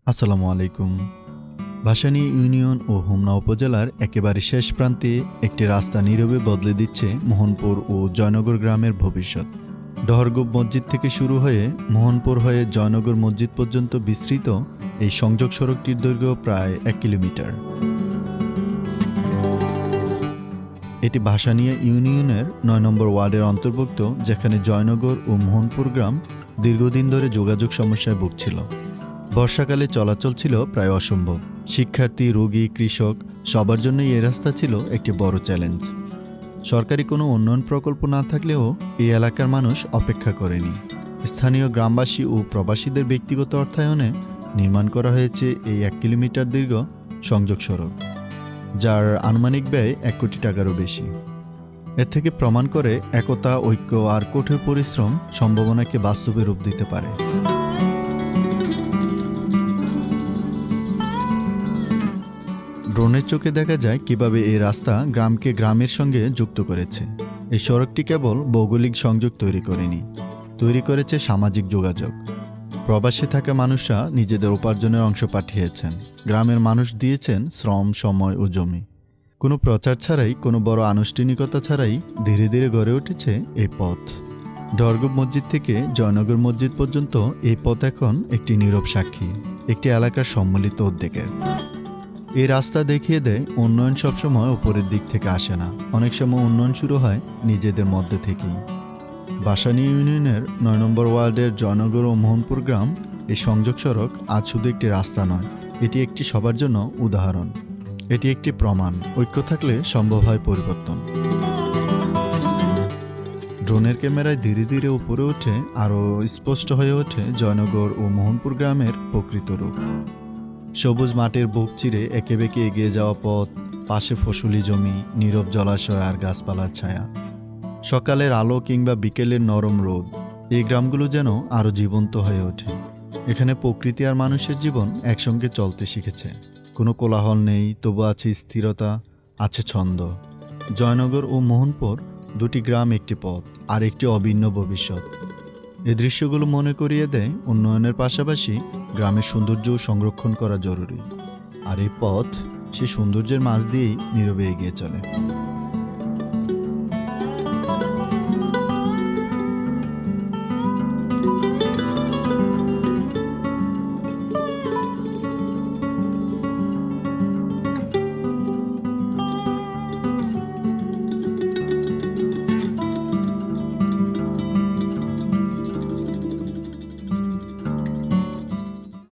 আসসালামু আলাইকুম। ভাসানী ইউনিয়ন ও হোমনা উপজেলার একেবারে শেষ প্রান্তে একটি রাস্তা নীরবে বদলে দিচ্ছে মোহনপুর ও জয়নগর গ্রামের ভবিষ্যৎ। ডহরগোপ মসজিদ থেকে শুরু হয়ে মোহনপুর হয়ে জয়নগর মসজিদ পর্যন্ত বিস্তৃত এই সংযোগ সড়কটির দৈর্ঘ্য প্রায় 1 কিলোমিটার। এটি ভাসানী ইউনিয়নের 9 নম্বর ওয়ার্ডের অন্তর্ভুক্ত, যেখানে জয়নগর ও মোহনপুর গ্রাম দীর্ঘদিন ধরে যোগাযোগ সমস্যায় ভুগছিল। বর্ষাকালে চলাচল ছিল প্রায় অসম্ভব। শিক্ষার্থী, রোগী, কৃষক সবার জন্যই এই রাস্তা ছিল একটি বড় চ্যালেঞ্জ। সরকারি কোনো উন্নয়ন প্রকল্প না থাকলেও এই এলাকার মানুষ অপেক্ষা করেনি। স্থানীয় গ্রামবাসী ও প্রবাসীদের ব্যক্তিগত অর্থায়নে নির্মাণ করা হয়েছে এই 1 কিলোমিটার দীর্ঘ সংযোগ সড়ক, যার আনুমানিক ব্যয় 1 কোটি টাকারও বেশি। এর থেকে প্রমাণ করে একতা, ঐক্য আর কঠোর পরিশ্রম সম্ভাবনাকে বাস্তবে রূপ দিতে পারে। ড্রোনের চোখে দেখা যায় কিভাবে এই রাস্তা গ্রামকে গ্রামের সঙ্গে যুক্ত করেছে। এই সড়কটি কেবল ভৌগোলিক সংযোগ তৈরি করেছে সামাজিক যোগাযোগ। প্রবাসে থাকা মানুষরা নিজেদের উপার্জনের অংশ পাঠিয়েছেন, গ্রামের মানুষ দিয়েছেন শ্রম, সময় ও জমি। কোনো প্রচার ছাড়াই, কোনো বড় আনুষ্ঠানিকতা ছাড়াই ধীরে ধীরে গড়ে উঠেছে এই পথ। ডহরগোপ মসজিদ থেকে জয়নগর মসজিদ পর্যন্ত এই পথ এখন একটি নীরব সাক্ষী, একটি এলাকার সম্মিলিত উদ্যোগের। এই রাস্তা দেখিয়ে দেয় উন্নয়ন সবসময় উপরের দিক থেকে আসে না, অনেক সময় উন্নয়ন শুরু হয় নিজেদের মধ্যে থেকেই। ভাসানী ইউনিয়নের 9 নম্বর ওয়ার্ডের জয়নগর ও মোহনপুর গ্রাম এই সংযোগ সড়ক আজ শুধু একটি রাস্তা নয়, এটি একটি সবার জন্য উদাহরণ। এটি একটি প্রমাণ, ঐক্য থাকলে সম্ভব হয় পরিবর্তন। ড্রোনের ক্যামেরায় ধীরে ধীরে উপরে উঠে আরও স্পষ্ট হয়ে ওঠে জয়নগর ও মোহনপুর গ্রামের প্রকৃত রূপ। সবুজ মাঠের বুক চিরে একে বেঁকে এগিয়ে যাওয়া পথ, পাশে ফসলি জমি, নীরব জলাশয় আর গাছপালার ছায়া। সকালের আলো কিংবা বিকেলের নরম রোদ, এই গ্রামগুলো যেন আরও জীবন্ত হয়ে ওঠে। এখানে প্রকৃতি আর মানুষের জীবন একসঙ্গে চলতে শিখেছে। কোনো কোলাহল নেই, তবু আছে স্থিরতা, আছে ছন্দ। জয়নগর ও মোহনপুর, দুটি গ্রাম, একটি পথ আর একটি অভিন্ন ভবিষ্যৎ। এই দৃশ্যগুলো মনে করিয়ে দেয় উন্নয়নের পাশাপাশি গ্রামের সৌন্দর্য সংরক্ষণ করা জরুরি। আর এই পথ সে সৌন্দর্যের মাঝ দিয়েই নীরবে এগিয়ে চলে।